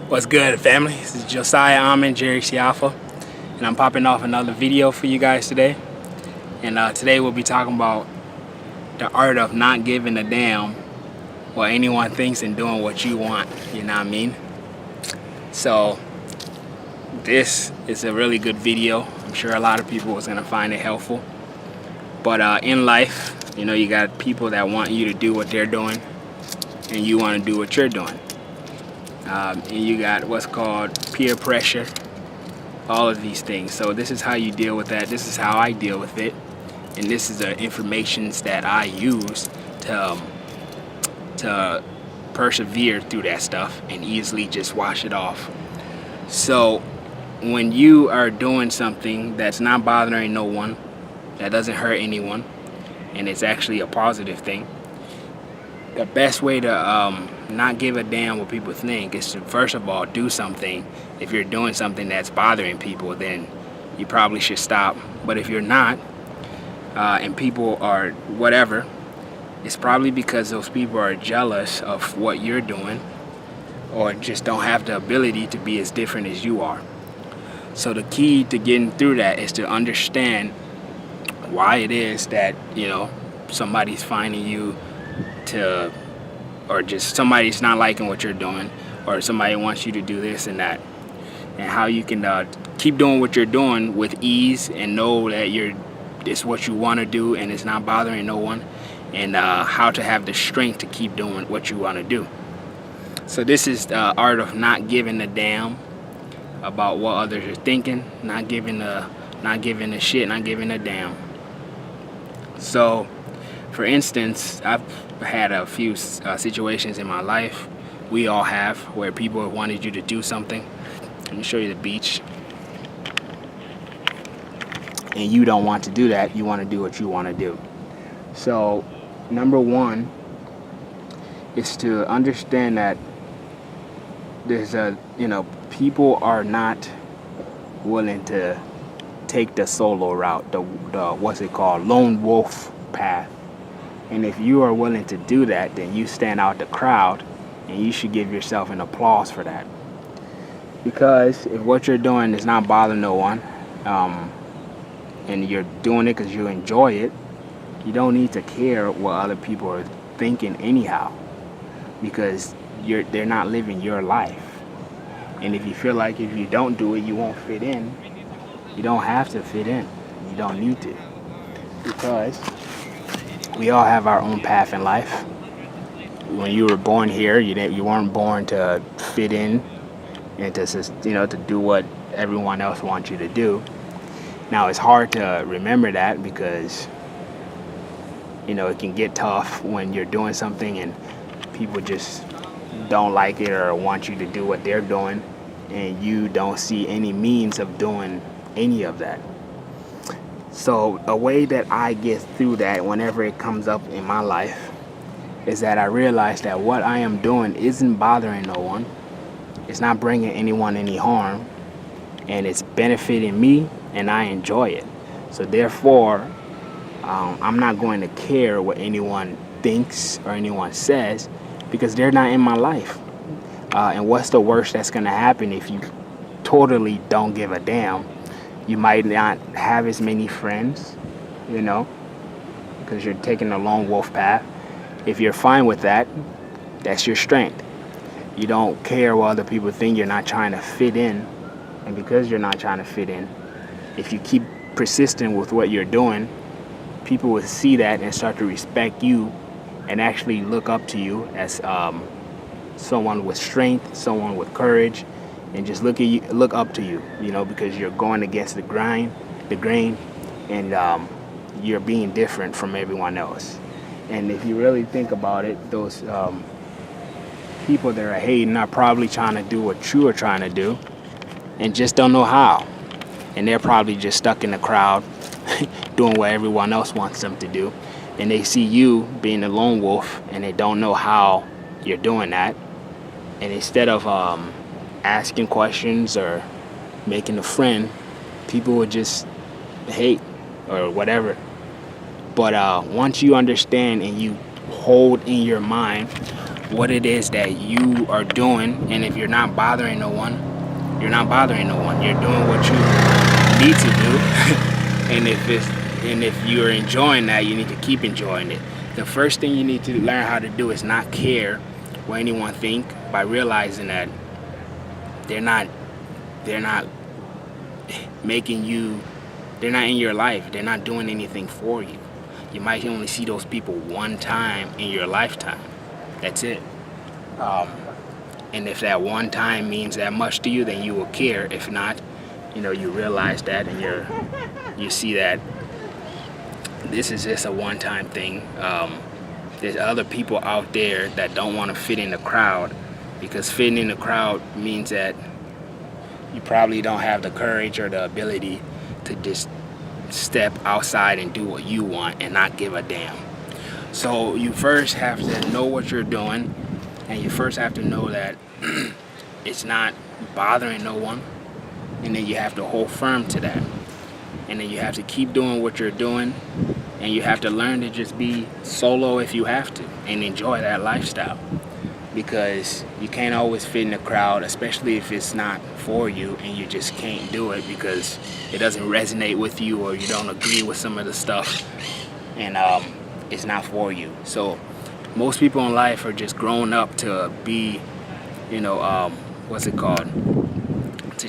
What's good, family? This is Josiah Amen, Jerry Siafa, and I'm popping off another video for you guys today. And today we'll be talking about the art of not giving a damn what anyone thinks and doing what you want, you know what I mean? So this is a really good video. I'm sure a lot of people was gonna find it helpful. But in life, you know, you got people that want you to do what they're doing and you want to do what you're doing. And you got what's called peer pressure, all of these things. So this is how you deal with that. This is how I deal with it. And this is the information that I use to persevere through that stuff and easily just wash it off. So when you are doing something that's not bothering no one, that doesn't hurt anyone, and it's actually a positive thing, the best way to not give a damn what people think is to first of all do something. If you're doing something that's bothering people, then you probably should stop. But if you're not, and people are whatever, it's probably because those people are jealous of what you're doing or just don't have the ability to be as different as you are. So the key to getting through that is to understand why it is that, you know, somebody's finding you to, or just somebody's not liking what you're doing, or somebody wants you to do this and that, and how you can keep doing what you're doing with ease and know that it's what you want to do and it's not bothering no one, and how to have the strength to keep doing what you want to do. So this is the art of not giving a damn about what others are thinking, not giving a shit, not giving a damn. So for instance, I've had a few situations in my life, we all have, where people have wanted you to do something. Let me show you the beach. And you don't want to do that, you want to do what you want to do. So number one is to understand that there's people are not willing to take the solo route, the what's it called, lone wolf path. And if you are willing to do that, then you stand out the crowd, and you should give yourself an applause for that. Because if what you're doing is not bothering no one, and you're doing it because you enjoy it, you don't need to care what other people are thinking anyhow, because they're not living your life. And if you feel like if you don't do it, you won't fit in, you don't have to fit in. You don't need to, because we all have our own path in life. When you were born here, you weren't born to fit in and to do what everyone else wants you to do. Now it's hard to remember that, because it can get tough when you're doing something and people just don't like it or want you to do what they're doing, and you don't see any means of doing any of that. So a way that I get through that whenever it comes up in my life is that I realize that what I am doing isn't bothering no one, it's not bringing anyone any harm, and it's benefiting me, and I enjoy it. So therefore, I'm not going to care what anyone thinks or anyone says, because they're not in my life. And what's the worst that's going to happen if you totally don't give a damn? You might not have as many friends, because you're taking a lone wolf path. If you're fine with that, that's your strength. You don't care what other people think, you're not trying to fit in. And because you're not trying to fit in, if you keep persistent with what you're doing, people will see that and start to respect you and actually look up to you as someone with strength, someone with courage, and just look up to you, because you're going against the grain, and you're being different from everyone else. And if you really think about it, those people that are hating are probably trying to do what you are trying to do and just don't know how. And they're probably just stuck in the crowd doing what everyone else wants them to do. And they see you being a lone wolf, and they don't know how you're doing that. And instead of asking questions or making a friend, people would just hate or whatever. But once you understand and you hold in your mind what it is that you are doing, and if you're not bothering no one, you're not bothering no one. You're doing what you need to do. And if you're enjoying that, you need to keep enjoying it. The first thing you need to learn how to do is not care what anyone think, by realizing that they're not making you, they're not in your life, they're not doing anything for you. You might only see those people one time in your lifetime. That's it. And if that one time means that much to you, then you will care. If not, you realize that, and you see that this is just a one-time thing. There's other people out there that don't want to fit in the crowd, because fitting in the crowd means that you probably don't have the courage or the ability to just step outside and do what you want and not give a damn. So you first have to know what you're doing, and you first have to know that it's not bothering no one, and then you have to hold firm to that. And then you have to keep doing what you're doing, and you have to learn to just be solo if you have to, and enjoy that lifestyle. Because you can't always fit in the crowd, especially if it's not for you and you just can't do it because it doesn't resonate with you, or you don't agree with some of the stuff, and it's not for you. So most people in life are just grown up to be, to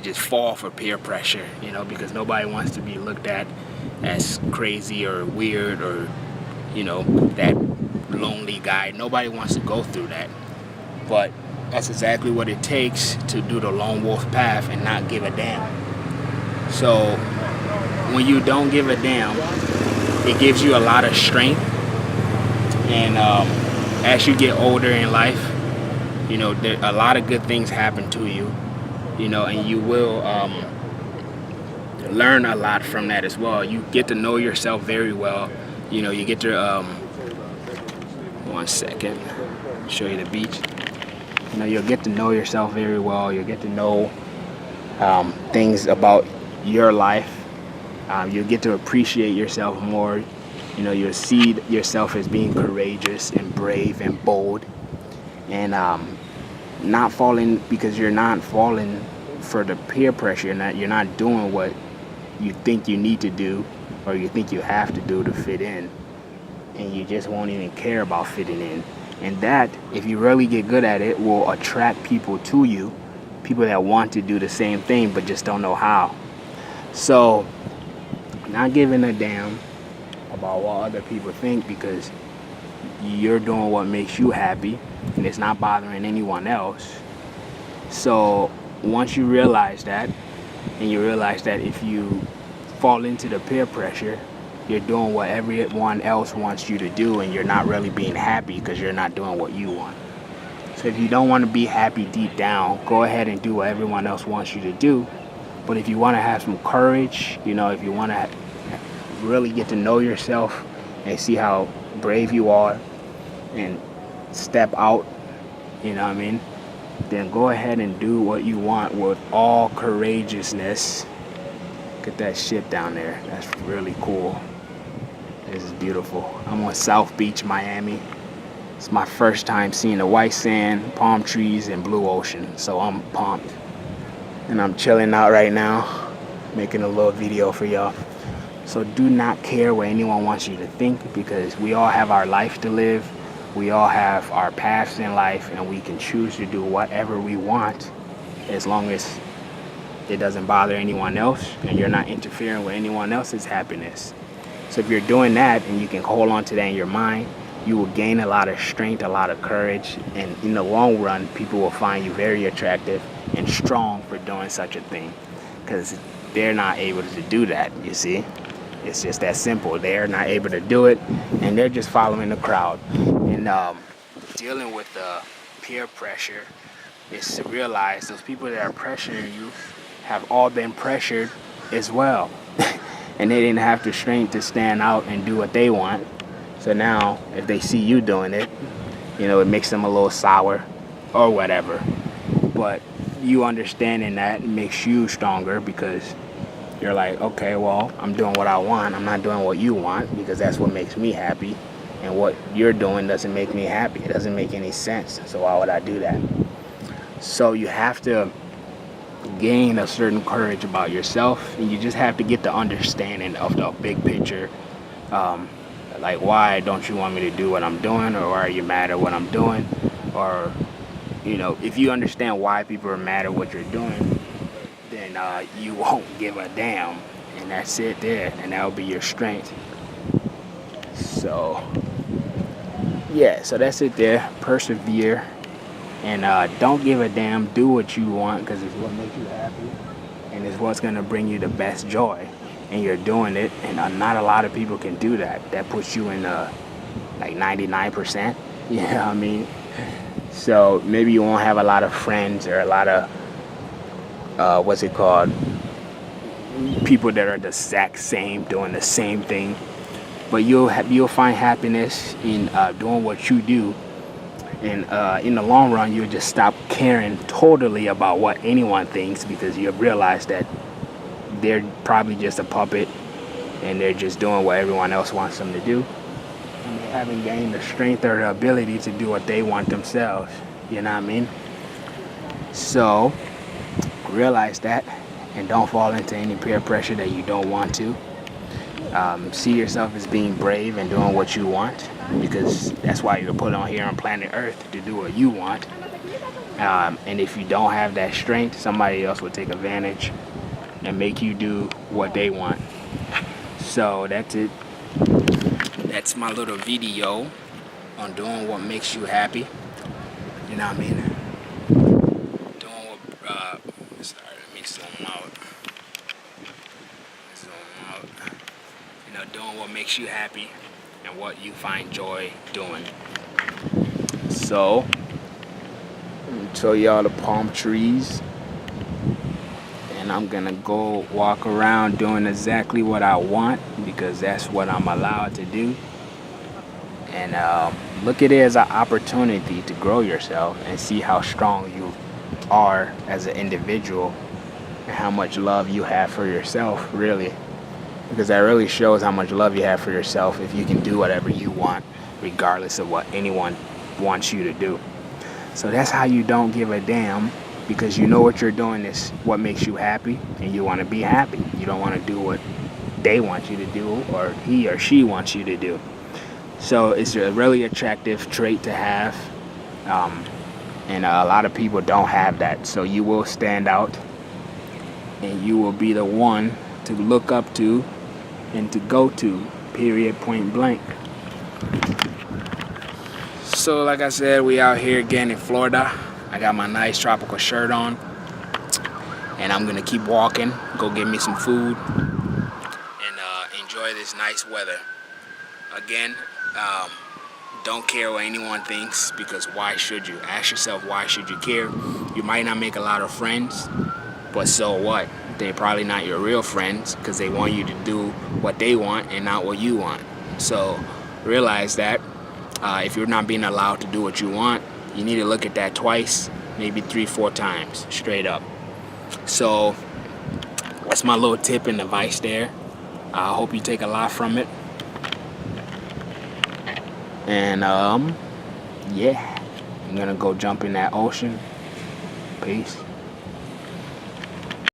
just fall for peer pressure, because nobody wants to be looked at as crazy or weird, or that lonely guy. Nobody wants to go through that. But that's exactly what it takes to do the lone wolf path and not give a damn. So when you don't give a damn, it gives you a lot of strength. And as you get older in life, a lot of good things happen to you, and you will learn a lot from that as well. You get to know yourself very well. You get to, one second, show you the beach. You'll get to know yourself very well. You'll get to know things about your life. You'll get to appreciate yourself more. You'll see yourself as being courageous and brave and bold, and not falling, because you're not falling for the peer pressure. You're not doing what you think you need to do, or you think you have to do to fit in, and you just won't even care about fitting in. And that, if you really get good at it, will attract people to you, people that want to do the same thing but just don't know how. So, not giving a damn about what other people think, because you're doing what makes you happy and it's not bothering anyone else. So once you realize that, and you realize that if you fall into the peer pressure, you're doing what everyone else wants you to do, and you're not really being happy because you're not doing what you want. So if you don't want to be happy deep down, go ahead and do what everyone else wants you to do. But if you want to have some courage, if you want to really get to know yourself and see how brave you are and step out, then go ahead and do what you want with all courageousness. Get that shit down there. That's really cool. This is beautiful. I'm on South Beach, Miami. It's my first time seeing the white sand, palm trees, and blue ocean. So I'm pumped. And I'm chilling out right now, making a little video for y'all. So do not care what anyone wants you to think, because we all have our life to live. We all have our paths in life, and we can choose to do whatever we want, as long as it doesn't bother anyone else and you're not interfering with anyone else's happiness. So if you're doing that and you can hold on to that in your mind, you will gain a lot of strength, a lot of courage, and in the long run, people will find you very attractive and strong for doing such a thing, because they're not able to do that, you see? It's just that simple. They're not able to do it, and they're just following the crowd. And dealing with the peer pressure is to realize those people that are pressuring you have all been pressured as well. And they didn't have the strength to stand out and do what they want. So now, if they see you doing it, it makes them a little sour or whatever. But you understanding that makes you stronger, because you're like, okay, well, I'm doing what I want. I'm not doing what you want, because that's what makes me happy. and what you're doing doesn't make me happy. It doesn't make any sense. So why would I do that? So you have to gain a certain courage about yourself, and you just have to get the understanding of the big picture. Um, like, why don't you want me to do what I'm doing, or why are you mad at what I'm doing? Or, if you understand why people are mad at what you're doing, then you won't give a damn, and that's it there, and that'll be your strength. So yeah, so that's it there. Persevere, and don't give a damn. Do what you want, because it's what makes you happy, and it's what's gonna bring you the best joy, and you're doing it. And not a lot of people can do that. That puts you in like 99%. You know what I mean? So maybe you won't have a lot of friends or a lot of what's it called, people that are the exact same, doing the same thing, but you'll find happiness in doing what you do, and in the long run you'll just stop caring totally about what anyone thinks, because you'll realize that they're probably just a puppet, and they're just doing what everyone else wants them to do, and they haven't gained the strength or the ability to do what they want themselves. You know what I mean? So realize that, and don't fall into any peer pressure that you don't want to. See yourself as being brave and doing what you want, because that's why you're put on here on planet Earth, to do what you want. And if you don't have that strength, somebody else will take advantage and make you do what they want. So that's it. That's my little video on doing what makes you happy. You know what I mean? Doing what, sorry, let me zoom out. Doing what makes you happy and what you find joy doing. So, I'm gonna show y'all the palm trees, and I'm gonna go walk around doing exactly what I want, because that's what I'm allowed to do. And look at it as an opportunity to grow yourself and see how strong you are as an individual, and how much love you have for yourself, really. Because that really shows how much love you have for yourself if you can do whatever you want, regardless of what anyone wants you to do. So that's how you don't give a damn, because you know what you're doing is what makes you happy, and you want to be happy. You don't want to do what they want you to do, or he or she wants you to do. So it's a really attractive trait to have, and a lot of people don't have that. So you will stand out, and you will be the one to look up to and to go to, period, point blank. So like I said, we out here again in Florida. I got my nice tropical shirt on, and I'm gonna keep walking, go get me some food, and enjoy this nice weather. Again, don't care what anyone thinks, because why should you? Ask yourself, why should you care? You might not make a lot of friends, but so what? They're probably not your real friends, because they want you to do what they want and not what you want. So realize that if you're not being allowed to do what you want, you need to look at that twice, maybe 3-4 times straight up. So that's my little tip and advice there. I hope you take a lot from it. And yeah, I'm gonna go jump in that ocean. Peace.